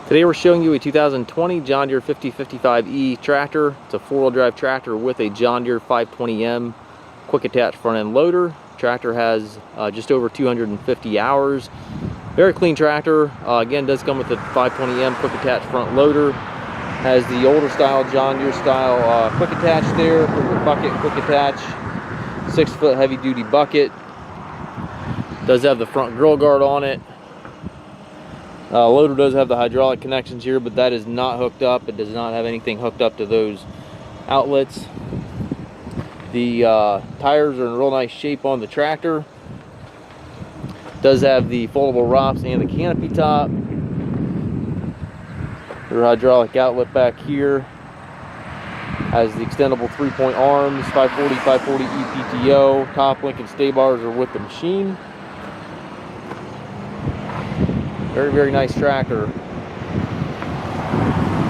Today we're showing you a 2020 John Deere 5055E tractor. It's a four-wheel drive tractor with a John Deere 520M quick attach front end loader. Tractor has just over 250 hours. Very clean tractor. Again, does come with the 520M quick attach front loader. Has the older style John Deere style quick attach there for your bucket quick attach. 6-foot heavy duty bucket. Does have the front grill guard on it. Loader does have the hydraulic connections here, but that is not hooked up. It does not have anything hooked up to those outlets. The tires are in real nice shape on the tractor. Does have the foldable ROPS and the canopy top. Your hydraulic outlet back here has the extendable 3-point arms, 540 EPTO. Top link and stay bars are with the machine. Very, very nice tractor.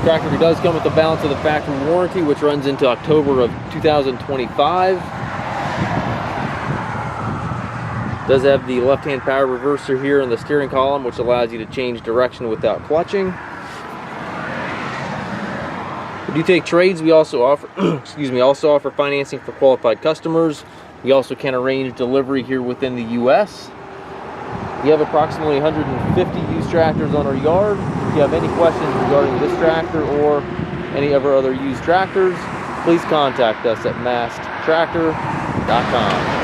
Tractor does come with the balance of the factory warranty, which runs into October of 2025. Does have the left-hand power reverser here in the steering column, which allows you to change direction without clutching. We do take trades. We also offer, offer financing for qualified customers. We also can arrange delivery here within the U.S. We have approximately 150 used tractors on our yard. If you have any questions regarding this tractor or any of our other used tractors, please contact us at masttractor.com.